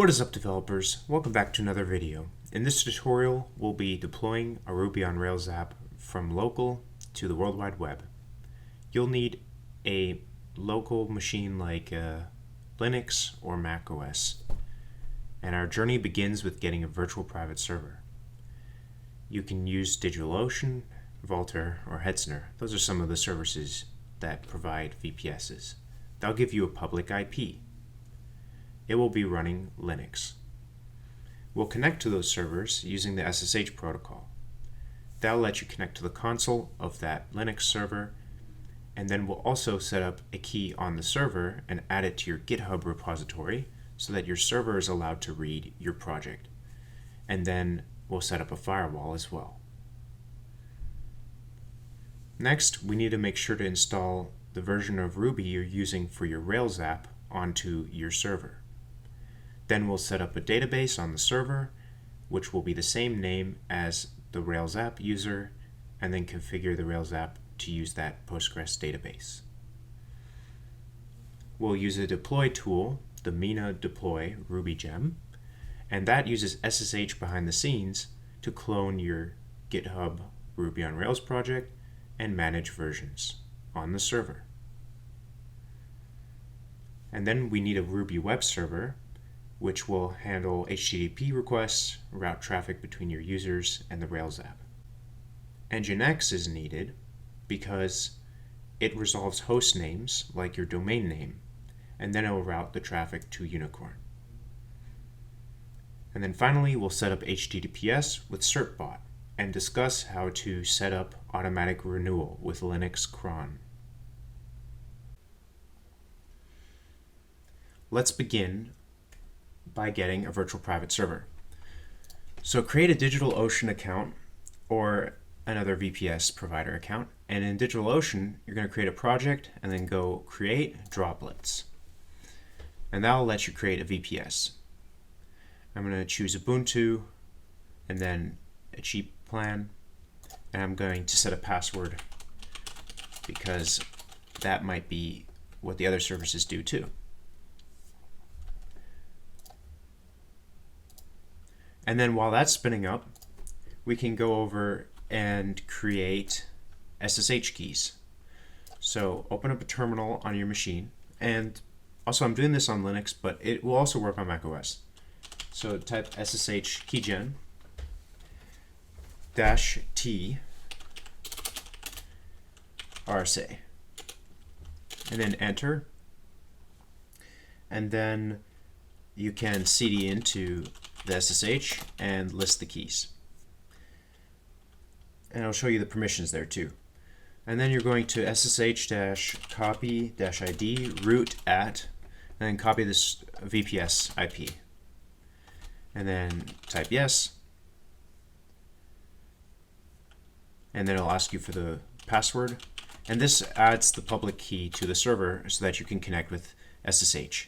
What is up, developers? Welcome back to another video. In this tutorial, we'll be deploying a Ruby on Rails app from local to the World Wide Web. You'll need a local machine like Linux or Mac OS, and our journey begins with getting a virtual private server. You can use DigitalOcean, Vultr, or Hetzner. Those are some of the services that provide VPSs. They'll give you a public IP. It will be running Linux. We'll connect to those servers using the SSH protocol. That'll let you connect to the console of that Linux server, and then we'll also set up a key on the server and add it to your GitHub repository so that your server is allowed to read your project. And then we'll set up a firewall as well. Next, we need to make sure to install the version of Ruby you're using for your Rails app onto your server. Then we'll set up a database on the server, which will be the same name as the Rails app user, and then configure the Rails app to use that Postgres database. We'll use a deploy tool, the mina deploy Ruby gem, and that uses SSH behind the scenes to clone your GitHub Ruby on Rails project and manage versions on the server. And then we need a Ruby web server, which will handle HTTP requests, route traffic between your users and the Rails app. Nginx is needed because it resolves host names like your domain name, and then it will route the traffic to Unicorn. And then finally, we'll set up HTTPS with certbot and discuss how to set up automatic renewal with Linux cron. Let's begin by getting a virtual private server. So create a DigitalOcean account or another VPS provider account, and in DigitalOcean you're going to create a project and then go create droplets, and that will let you create a VPS. I'm going to choose Ubuntu and then a cheap plan, and I'm going to set a password because that might be what the other services do too. And then while that's spinning up, we can go over and create SSH keys. So open up a terminal on your machine, and also I'm doing this on Linux, but it will also work on Mac OS. So type SSH keygen -t RSA, and then enter, and then you can cd into the SSH and list the keys. And I'll show you the permissions there too. And then you're going to ssh-copy-id root at, and then copy this VPS IP. And then type yes. And then it'll ask you for the password. And this adds the public key to the server so that you can connect with SSH.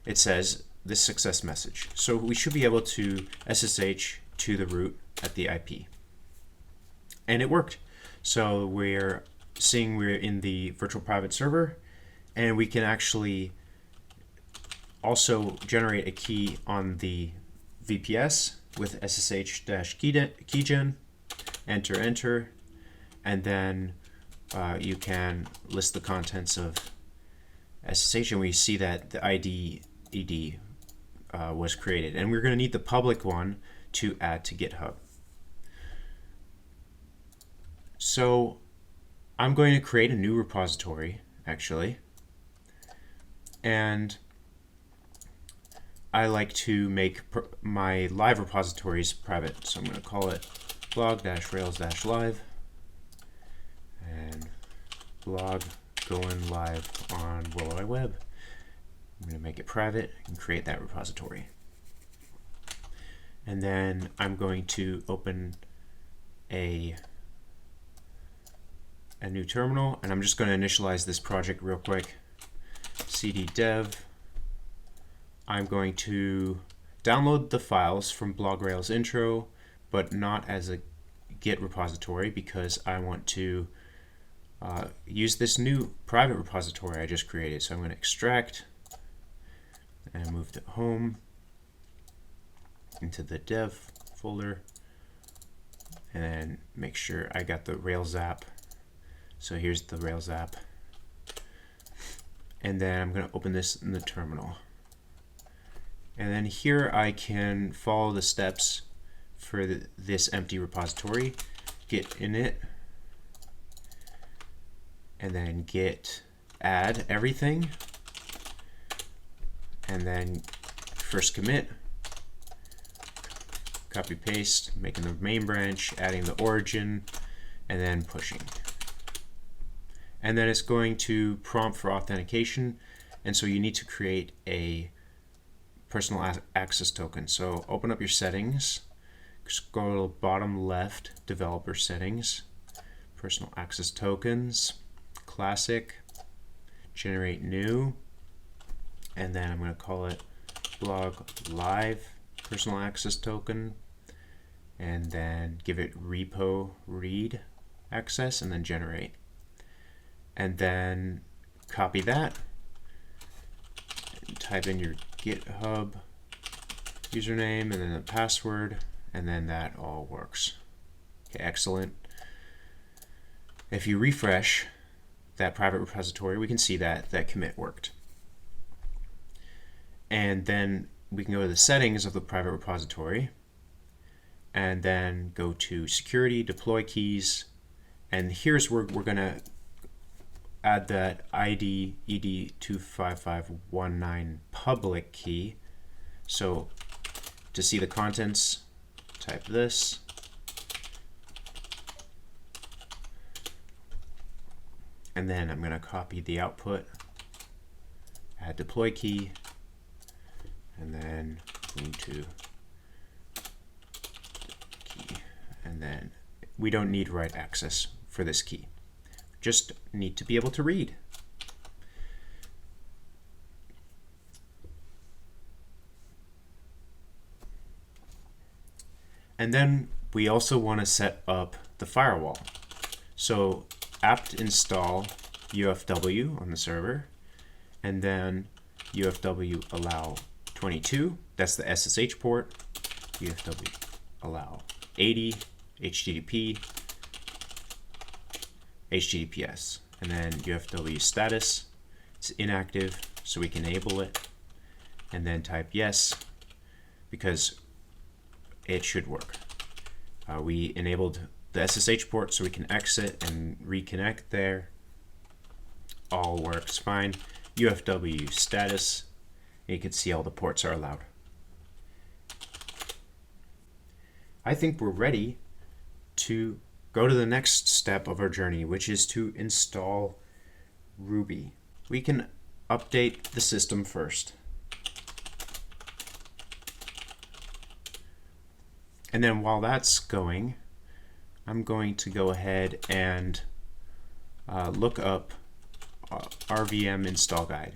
It says this success message. So we should be able to SSH to the root at the IP. And it worked. So we're seeing we're in the virtual private server, and we can actually also generate a key on the VPS with ssh-keygen, enter, and then you can list the contents of SSH, and we see that the ID ed was created, and we're going to need the public one to add to GitHub. So I'm going to create a new repository actually, and I like to make my live repositories private, so I'm going to call it blog-rails-live and blog going live on World Wide Web. I'm going to make it private and create that repository. And then I'm going to open a new terminal, and I'm just going to initialize this project real quick. cd dev. I'm going to download the files from blog rails intro, but not as a Git repository because I want to use this new private repository I just created. So I'm going to extract and move move to home, into the dev folder, and then make sure I got the Rails app. So here's the Rails app. And then I'm going to open this in the terminal. And then here I can follow the steps for this empty repository. Git init, and then git add everything, and then first commit, copy paste, making the main branch, adding the origin, and then pushing. And then it's going to prompt for authentication, and so you need to create a personal access token. So open up your settings, scroll to the bottom left, developer settings, personal access tokens, classic, generate new, and then I'm going to call it blog live personal access token, and then give it repo read access, and then generate. And then copy that, and type in your GitHub username and then the password, and then that all works. Okay, excellent. If you refresh that private repository, we can see that that commit worked. And then we can go to the settings of the private repository, and then go to security, deploy keys, and here's where we're going to add that ID ed25519 public key. So to see the contents, type this, and then I'm going to copy the output, add deploy key, and then Ubuntu key, and then we don't need write access for this key. Just need to be able to read. And then we also want to set up the firewall. So apt install UFW on the server, and then UFW allow 22, that's the SSH port, UFW allow 80, HTTP, HTTPS, and then UFW status, it's inactive, so we can enable it, and then type yes, because it should work. We enabled the SSH port so we can exit and reconnect there. All works fine. UFW status, and you can see all the ports are allowed. I think we're ready to go to the next step of our journey, which is to install Ruby. We can update the system first. And then while that's going, I'm going to go ahead and look up RVM install guide.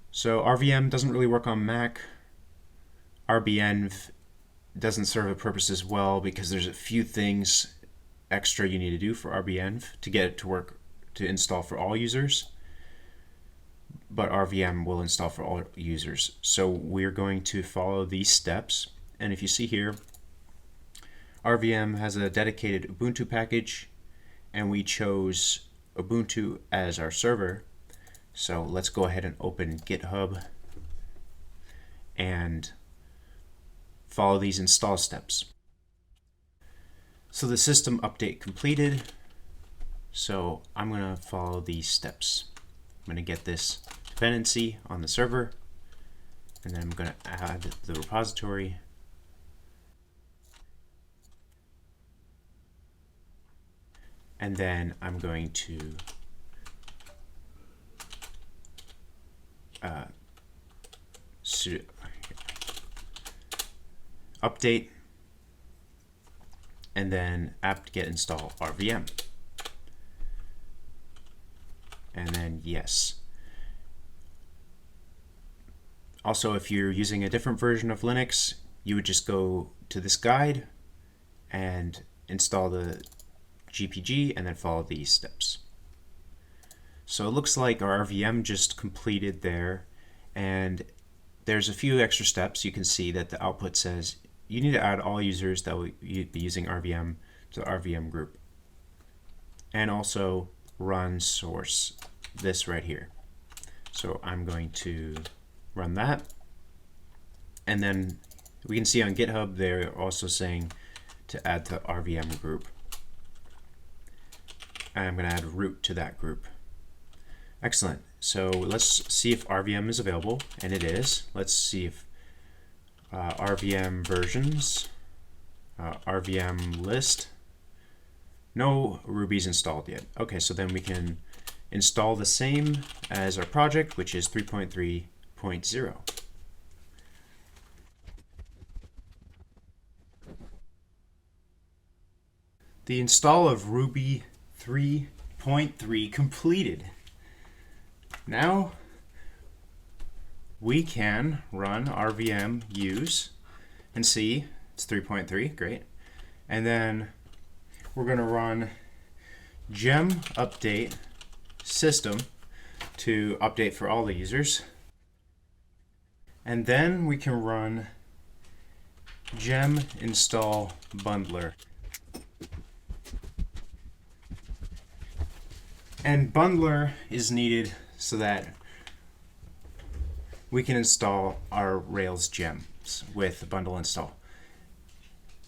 So RVM doesn't really work on Mac. RBenv doesn't serve a purpose as well because there's a few things extra you need to do for RBenv to get it to work, to install for all users. But RVM will install for all users. So we're going to follow these steps. And if you see here, RVM has a dedicated Ubuntu package, and we chose Ubuntu as our server. So let's go ahead and open GitHub and follow these install steps. So the system update completed. So I'm going to follow these steps. I'm going to get this dependency on the server, and then I'm going to add the repository. And then I'm going to update, and then apt-get install RVM, and then yes. Also, if you're using a different version of Linux, you would just go to this guide and install the GPG and then follow these steps. So it looks like our RVM just completed there, and there's a few extra steps. You can see that the output says you need to add all users that will be using RVM to the RVM group, and also run source, this right here. So I'm going to run that, and then we can see on GitHub they're also saying to add the RVM group. And I'm going to add root to that group. Excellent. So let's see if RVM is available, and it is. Let's see if RVM versions, RVM list. No Ruby's installed yet. Okay, so then we can install the same as our project, which is 3.3.0. The install of Ruby 3.3 completed. Now we can run RVM use and see it's 3.3, great. And then we're going to run gem update system to update for all the users. And then we can run gem install bundler. And bundler is needed so that we can install our Rails gems with bundle install.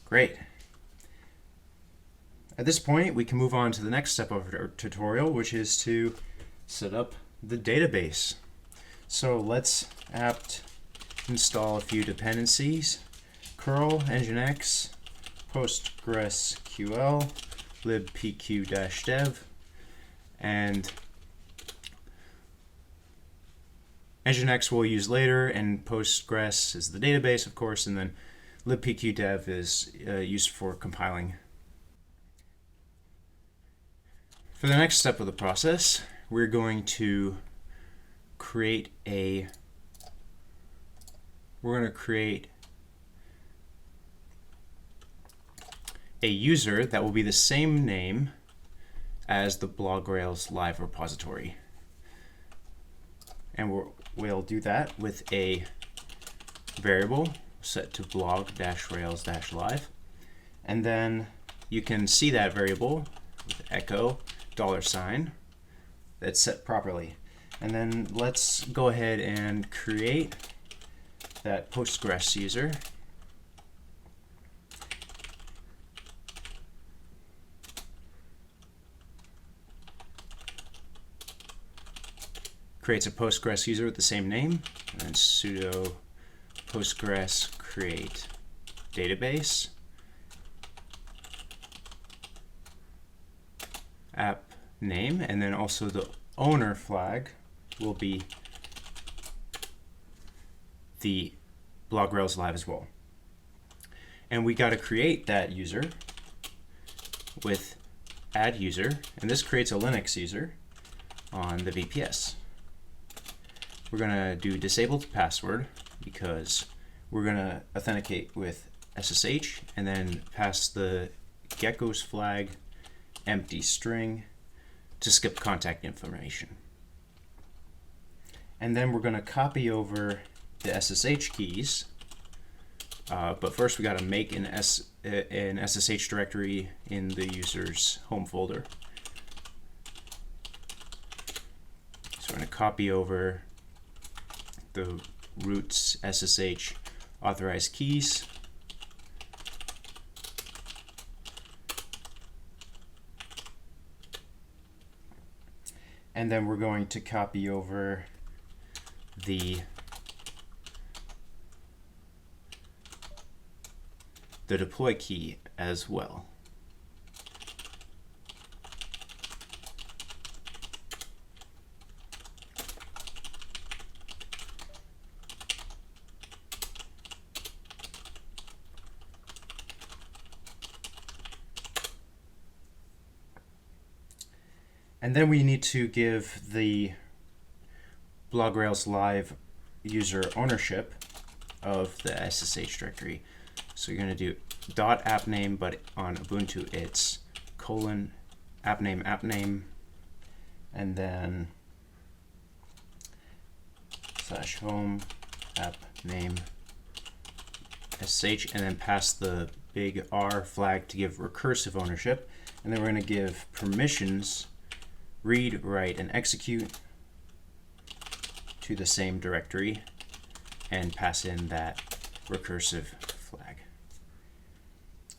Great. At this point, we can move on to the next step of our tutorial, which is to set up the database. So let's apt install a few dependencies: curl nginx, postgresql, libpq-dev, and Nginx we'll use later, and Postgres is the database, of course, and then libpq-dev is used for compiling. For the next step of the process, we're going to create a user that will be the same name as the blog Rails live repository. And we'll do that with a variable set to blog-rails-live. And then you can see that variable with echo $, that's set properly. And then let's go ahead and create that Postgres user. Creates a Postgres user with the same name, and then sudo postgres create database, app name, and then also the owner flag will be the blog Rails live as well. And we got to create that user with add user, and this creates a Linux user on the VPS. We're going to do disabled password because we're going to authenticate with SSH and then pass the geckos flag empty string to skip contact information. And then we're going to copy over the SSH keys, but first we got to make an SSH directory in the user's home folder. So we're going to copy over the root's SSH authorized keys. And then we're going to copy over the deploy key as well. And then we need to give the blog Rails live user ownership of the SSH directory. So you're going to do .appname, but on Ubuntu it's :appname, and then /home app name SSH, and then pass the big R flag to give recursive ownership. And then we're going to give permissions read, write, and execute to the same directory and pass in that recursive flag.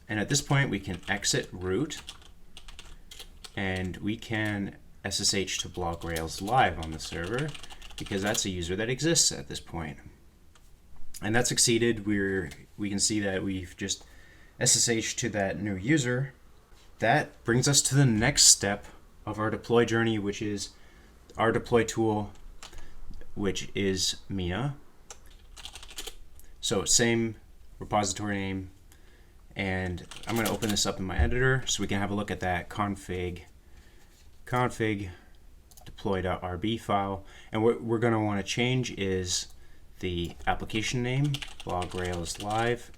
And at this point we can exit root and we can SSH to blog Rails live on the server because that's a user that exists at this point. And that succeeded. We can see that we've just SSH to that new user. That brings us to the next step of our deploy journey, which is our deploy tool, which is mina. So same repository name, and I'm going to open this up in my editor so we can have a look at that config deploy.rb file. And what we're going to want to change is the application name, blog Rails live.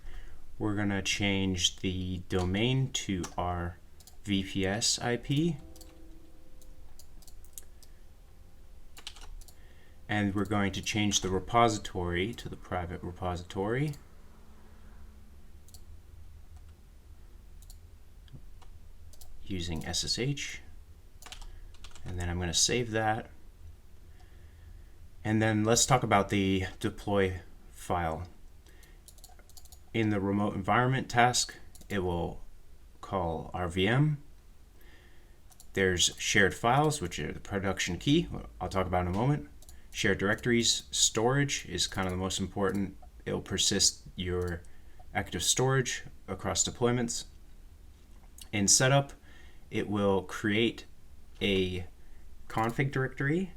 We're going to change the domain to our VPS IP. And we're going to change the repository to the private repository. Using SSH. And then I'm going to save that. And then let's talk about the deploy file. In the remote environment task, it will call our VM. There's shared files, which are the production key. I'll talk about in a moment. Shared directories, storage is kind of the most important. It will persist your active storage across deployments. In setup, it will create a config directory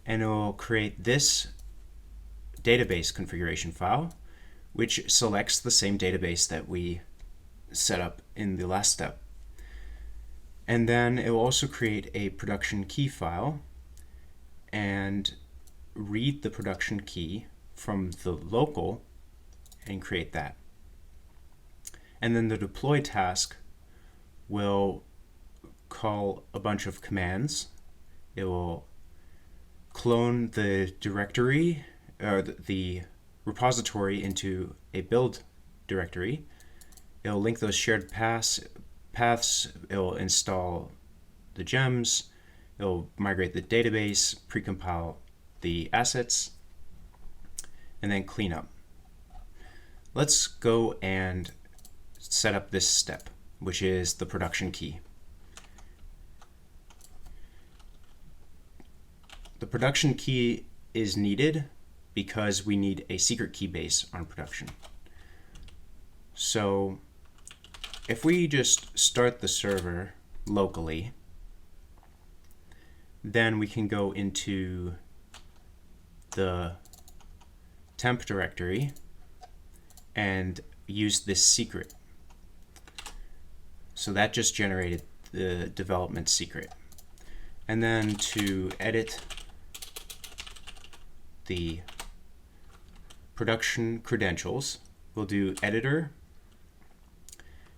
and it will create this database configuration file, which selects the same database that we set up in the last step. And then it will also create a production key file and read the production key from the local and create that. And then the deploy task will call a bunch of commands. It will clone the directory or the repository into a build directory. It'll link those shared paths. It'll install the gems. It'll migrate the database, precompile the assets, and then clean up. Let's go and set up this step, which is the production key. The production key is needed because we need a secret key base on production. So if we just start the server locally, then we can go into the temp directory and use this secret. So that just generated the development secret. And then to edit the production credentials, we'll do editor,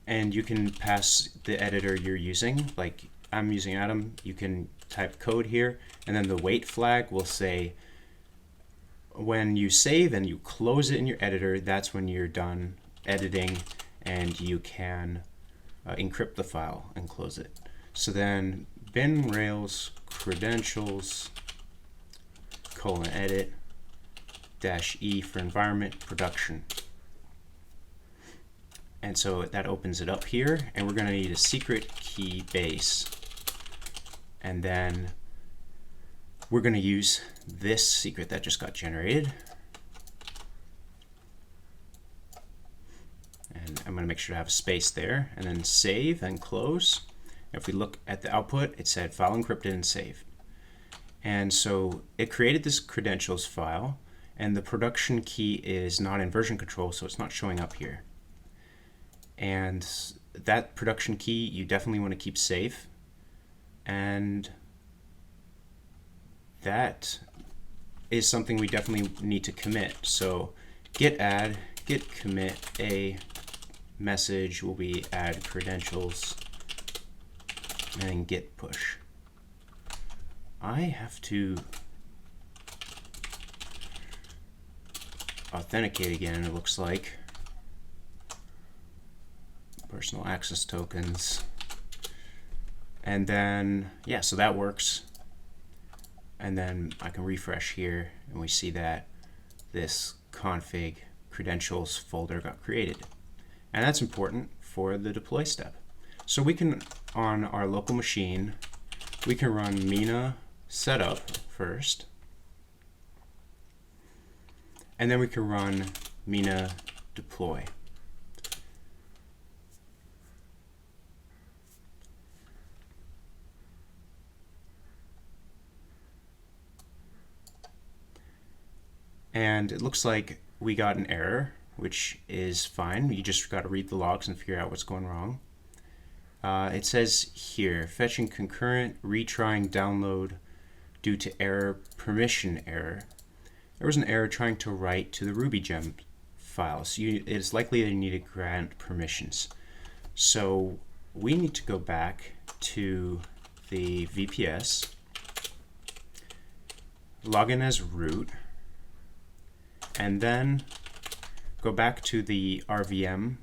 and you can pass the editor you're using. Like I'm using Atom, you can type code here, and then the wait flag will say when you save and you close it in your editor, that's when you're done editing and you can encrypt the file and close it. So then bin rails credentials :edit -e for environment production. And so that opens it up here, and we're going to need a secret key base. And then we're going to use this secret that just got generated. And I'm going to make sure to have a space there, and then save and close. If we look at the output, it said file encrypted and saved. And so it created this credentials file, and the production key is not in version control, so it's not showing up here. And that production key you definitely want to keep safe. And that is something we definitely need to commit. So git add, git commit a message will be add credentials, and then git push. I have to authenticate again, it looks like. Personal access tokens. And then, yeah, so that works. And then I can refresh here and we see that this config credentials folder got created. And that's important for the deploy step. So we can, on our local machine, we can run mina setup first. And then we can run mina deploy. And it looks like we got an error, which is fine. You just got to read the logs and figure out what's going wrong. It says here, fetching concurrent, retrying download due to error, permission error. There was an error trying to write to the RubyGem file. So it's likely that you need to grant permissions. So we need to go back to the VPS, log in as root, and then go back to the RVM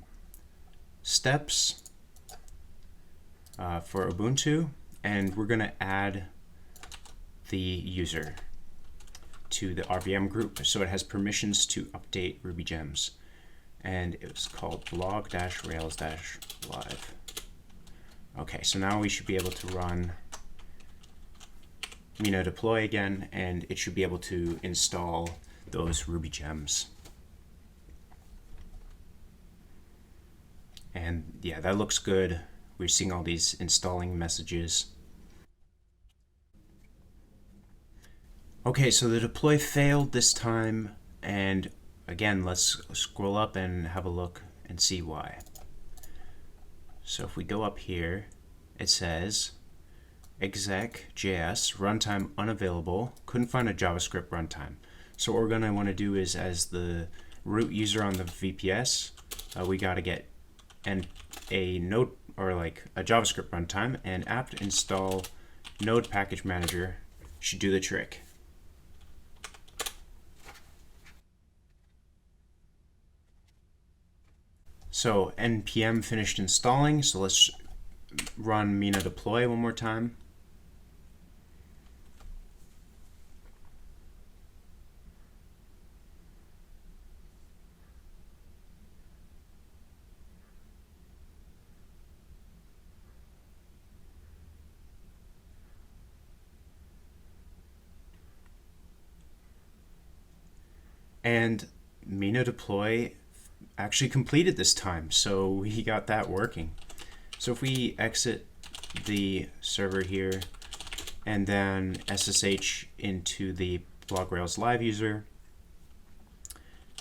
steps for Ubuntu, and we're going to add the user to the RVM group so it has permissions to update RubyGems. And it was called blog-rails-live. Okay, so now we should be able to run mina deploy again, and it should be able to install those RubyGems. And yeah, that looks good. We're seeing all these installing messages. Okay, so the deploy failed this time, and again, let's scroll up and have a look and see why. So if we go up here, it says exec.js runtime unavailable, couldn't find a JavaScript runtime. So what we're going to want to do is, as the root user on the VPS, we got to get a node or like a JavaScript runtime, and apt install node package manager should do the trick. So npm finished installing, so let's run mina deploy one more time. And mina deploy actually completed this time, so we got that working. So if we exit the server here and then SSH into the blog-rails live user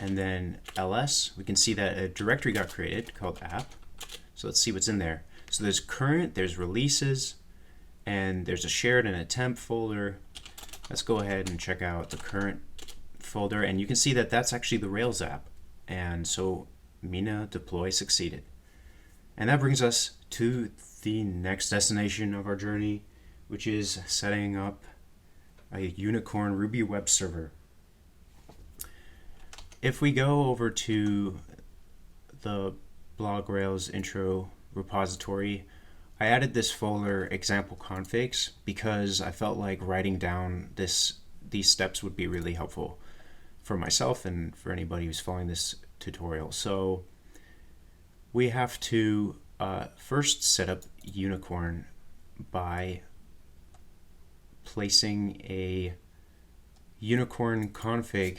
and then ls, we can see that a directory got created called app. So let's see what's in there. So there's current, there's releases, and there's a shared and a temp folder. Let's go ahead and check out the current folder, and you can see that that's actually the Rails app. And so mina deploy succeeded. And that brings us to the next destination of our journey, which is setting up a Unicorn Ruby web server. If we go over to the blog Rails intro repository, I added this folder example configs because I felt like writing down these steps would be really helpful for myself and for anybody who's following this tutorial. So we have to first set up Unicorn by placing a Unicorn config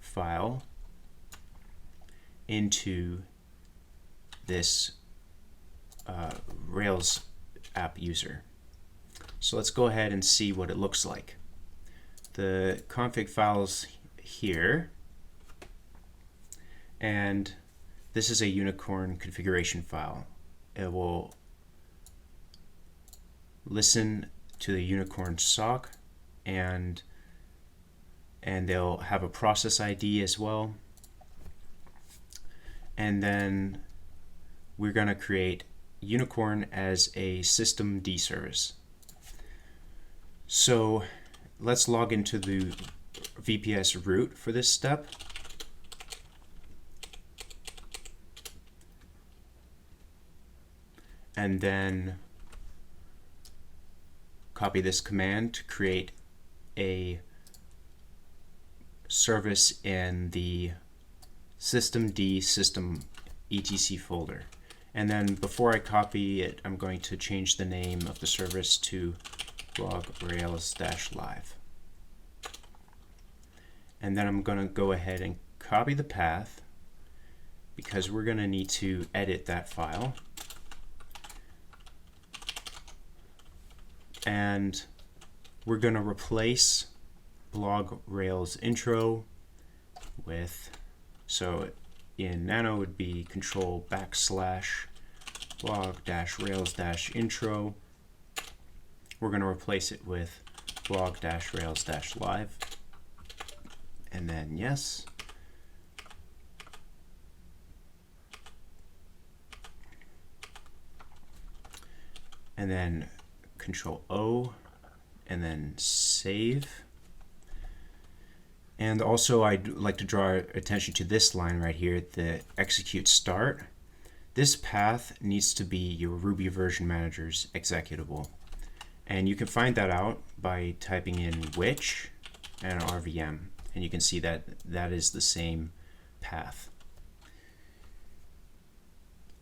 file into this Rails app user. So let's go ahead and see what it looks like. The config file's here, and this is a Unicorn configuration file. It will listen to the Unicorn sock, and they'll have a process ID as well. And then we're going to create Unicorn as a systemd service. So let's log into the VPS root for this step. and then copy this command to create a service in the systemd system etc folder. And then before I copy it, I'm going to change the name of the service to blog_rails-live. And then I'm going to go ahead and copy the path because we're going to need to edit that file. And we're going to replace blog rails intro with, so in Nano it would be control /blog-rails-intro. We're going to replace it with blog-rails-live, and then yes. And then control O, and then save. And also I'd like to draw attention to this line right here, the execute start. This path needs to be your Ruby version manager's executable. And you can find that out by typing in which and RVM. And you can see that that is the same path.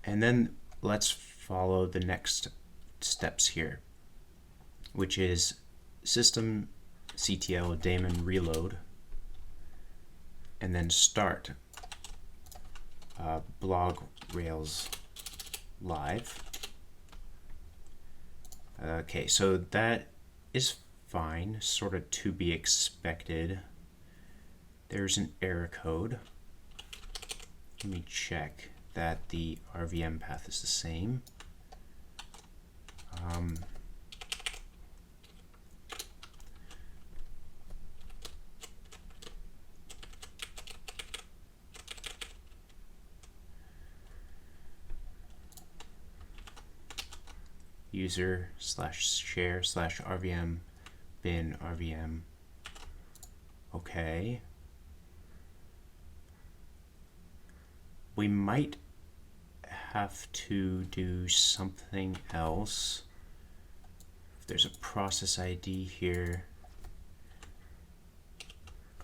And then let's follow the next steps here, which is systemctl daemon reload, and then start blog rails live. Okay, so that is fine, sort of to be expected. There's an error code. Let me check that the RVM path is the same. user/share/rvm bin rvm. Okay. We might have to do something else. If there's a process ID here,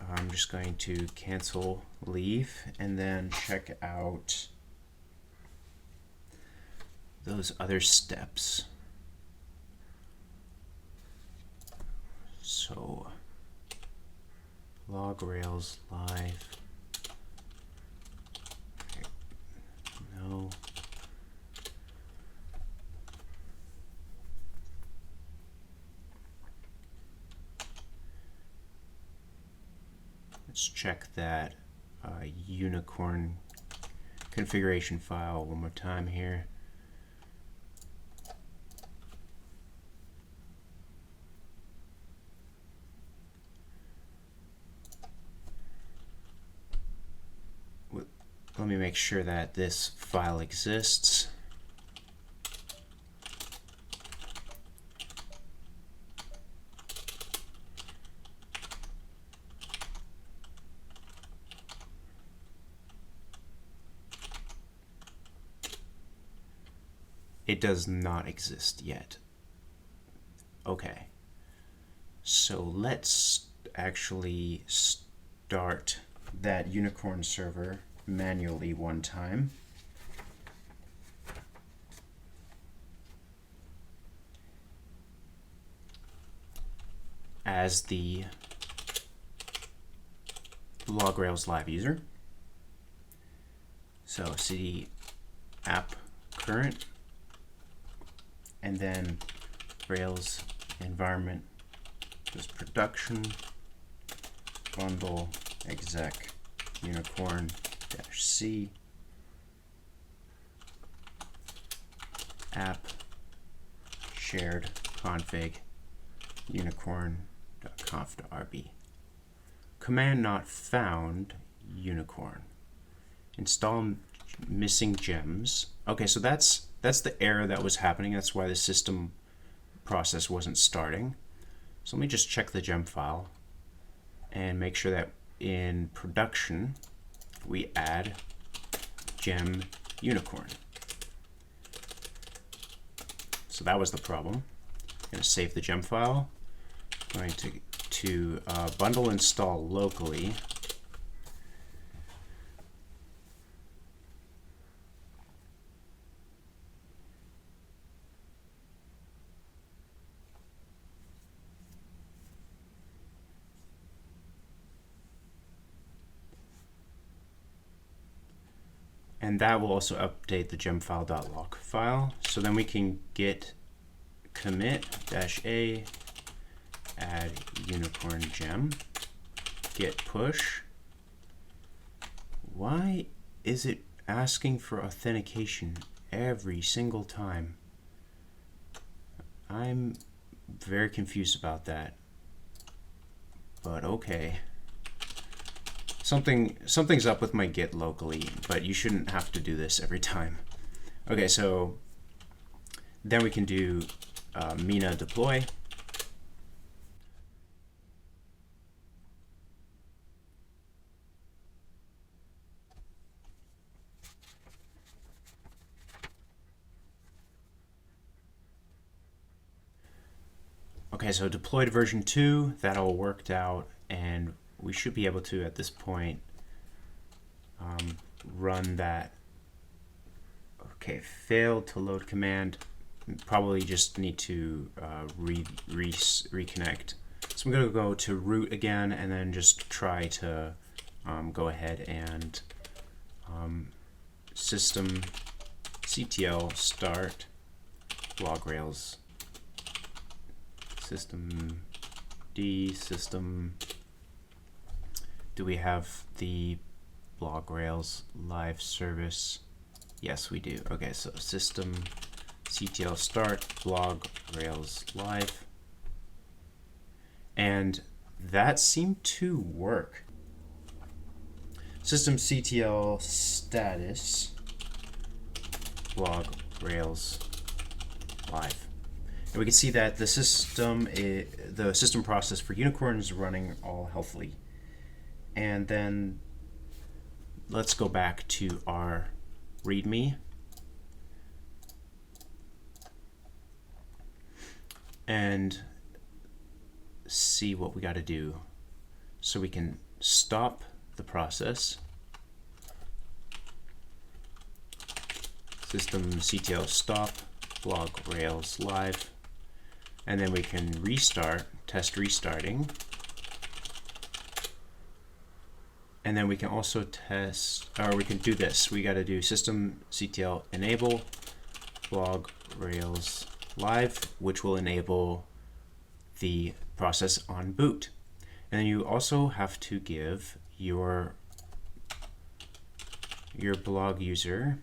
I'm just going to cancel leave and then check out those other steps. So blog rails live. Okay. No. Let's check that Unicorn configuration file one more time here. Let me make sure that this file exists. It does not exist yet. Okay. So let's actually start that Unicorn server manually one time. As the blog rails live user. So cd app current, and then Rails environment is production bundle exec unicorn -c app shared config unicorn.conf.rb. Command not found unicorn. Install missing gems. Okay, so that's the error that was happening. That's why the system process wasn't starting. So let me just check the gem file and make sure that in production we add gem unicorn. So that was the problem. I'm going to save the gem file. I'm going to bundle install locally. And that will also update the gemfile.lock file. So then we can git commit -a add unicorn gem git push. Why is it asking for authentication every single time? I'm very confused about that, but okay. Something's up with my git locally, but you shouldn't have to do this every time. Okay, so then we can do mina deploy. Okay, so deployed version 2, that all worked out, and we should be able to, at this point, run that. Okay, failed to load command. Probably just need to reconnect. So I'm going to go to root again, and then just try to go ahead and system ctl start blog rails system d system. Do we have the blog rails live service? Yes, we do. Okay, so system ctl start blog rails live, and that seemed to work. System ctl status blog rails live, and we can see that the system process for Unicorn is running all healthily. And then let's go back to our README and see what we got to do. So we can stop the process. System ctl stop blog rails live, and then we can restart, test restarting. And then we can also test, or we can do this. We got to do system ctl enable blog rails live, which will enable the process on boot. And then you also have to give your blog user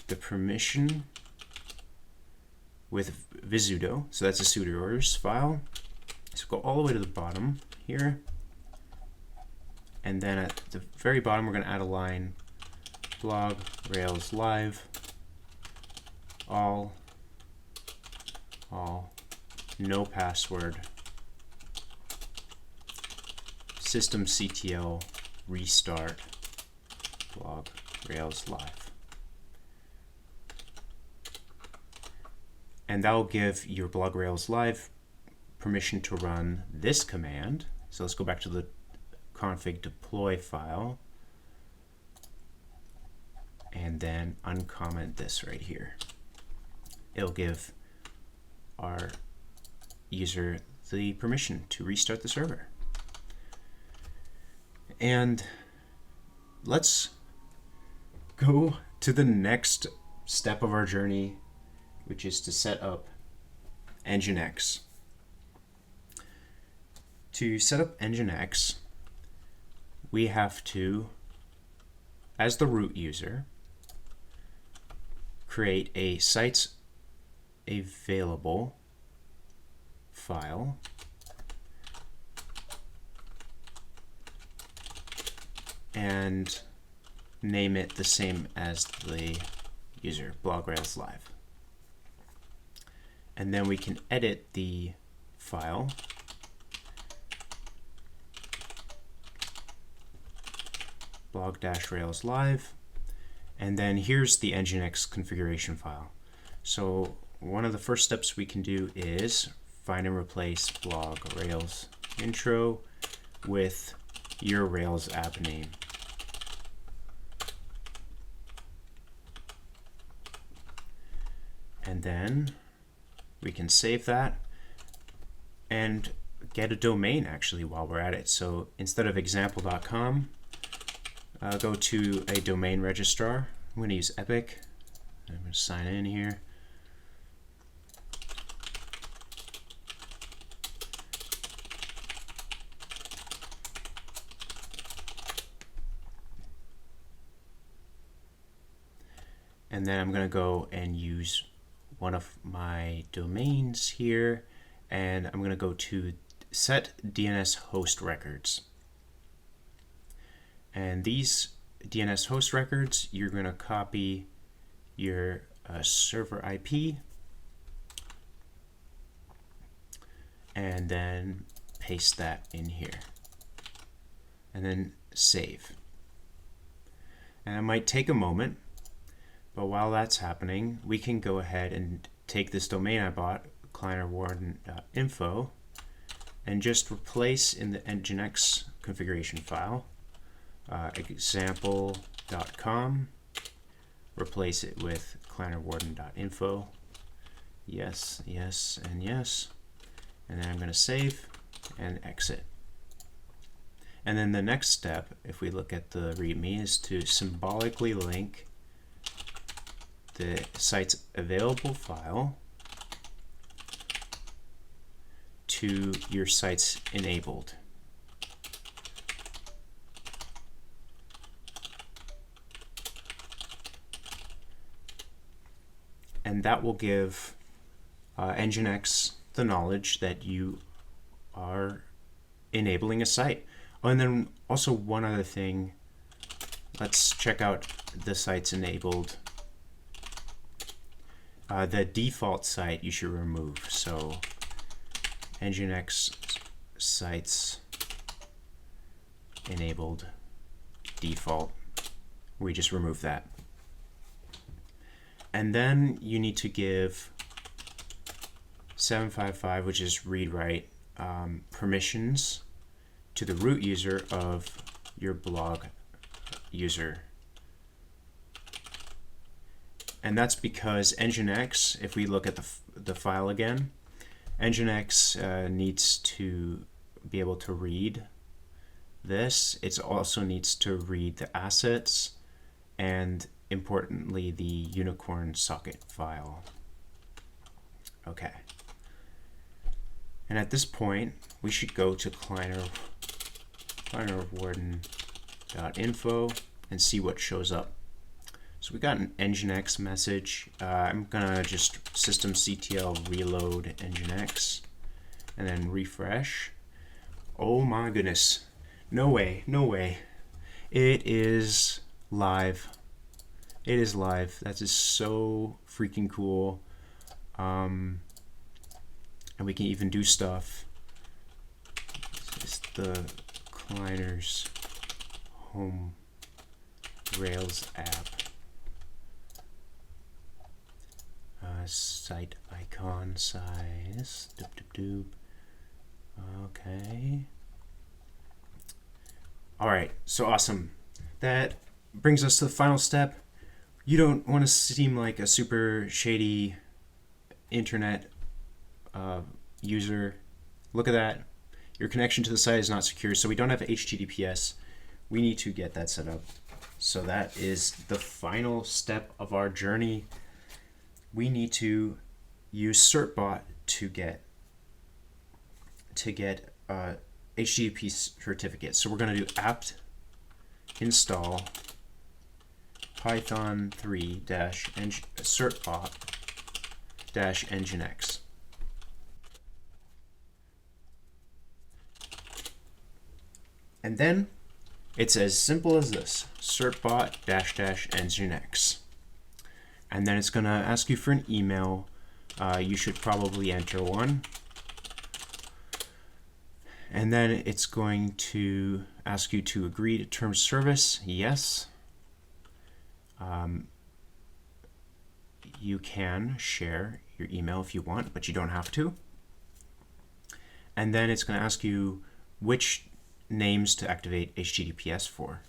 the permission with visudo. So that's a sudo orders file. So go all the way to the bottom here. And then at the very bottom, we're going to add a line, blog rails live, all, no password, system ctl restart, blog rails live. And that will give your blog rails live permission to run this command. So let's go back to the config deploy file and then uncomment this right here. It'll give our user the permission to restart the server. And let's go to the next step of our journey, which is to set up Nginx. To set up Nginx, we have to, as the root user, create a sites available file and name it the same as the user, blog rails live. And then we can edit the file blog-rails live, and then here's the Nginx configuration file. So one of the first steps we can do is find and replace blog Rails intro with your Rails app name. And then we can save that and get a domain actually while we're at it. So instead of example.com, go to a domain registrar. I'm going to use Epic. I'm going to sign in here. And then I'm going to go and use one of my domains here, and I'm going to go to set DNS host records. And these DNS host records, you're going to copy your server IP and then paste that in here and then save. And it might take a moment, but while that's happening, we can go ahead and take this domain I bought, clienterwarden.info, and just replace in the Nginx configuration file example.com, replace it with clienterwarden.info. Yes, yes, and yes. And then I'm going to save and exit. And then the next step, if we look at the README, is to symbolically link the site's available file to your site's enabled. And that will give Nginx the knowledge that you are enabling a site. Oh, and then also one other thing, let's check out the site's enabled. The default site you should remove. So Nginx sites enabled default. We just remove that. And then you need to give 755, which is read-write, permissions to the root user of your blog user. And that's because Nginx, if we look at the file again, Nginx needs to be able to read this. It also needs to read the assets and, importantly, the Unicorn socket file. Okay. And at this point, we should go to clienterwarden.info and see what shows up. So we got an Nginx message. I'm gonna just systemctl reload Nginx and then refresh. Oh my goodness. No way, no way. It is live. It is live. That is so freaking cool. And we can even do stuff. This is the Clienter's home Rails app. Site icon size. Doop, doop, doop. Okay. All right, so awesome. That brings us to the final step. You don't want to seem like a super shady internet user. Look at that. Your connection to the site is not secure, so we don't have HTTPS. We need to get that set up. So that is the final step of our journey. We need to use certbot to get HTTP certificate. So we're going to do apt install python 3 certbot Nginx. And then it's as simple as this, certbot --Nginx. And then it's going to ask you for an email. You should probably enter one. And then it's going to ask you to agree to terms of service. Yes. You can share your email if you want, but you don't have to. And then it's going to ask you which names to activate HTTPS for.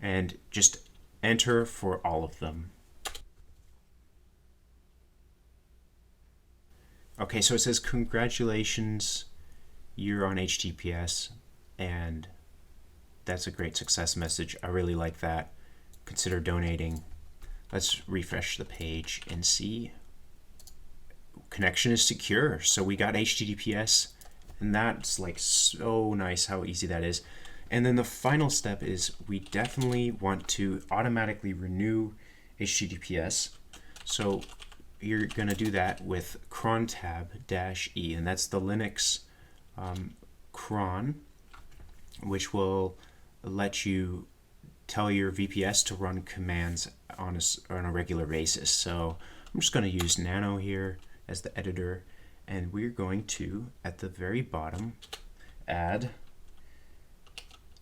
And just enter for all of them. Okay, so it says, congratulations, you're on HTTPS, and that's a great success message. I really like that. Consider donating. Let's refresh the page and see. Connection is secure. So we got HTTPS, and that's like so nice how easy that is. And then the final step is we definitely want to automatically renew HTTPS. So you're going to do that with cron tab-e, and that's the Linux cron, which will let you tell your VPS to run commands on a regular basis. So I'm just going to use nano here as the editor, and we're going to, at the very bottom, add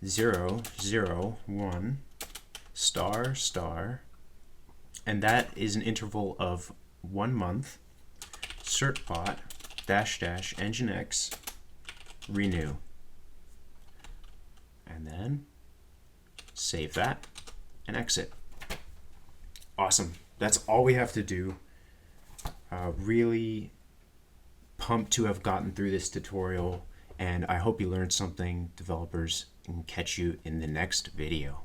001 star star, and that is an interval of 1 month, certbot -- nginx renew, and then save that and exit. Awesome. That's all we have to do. Really pumped to have gotten through this tutorial, and I hope you learned something, developers, and catch you in the next video.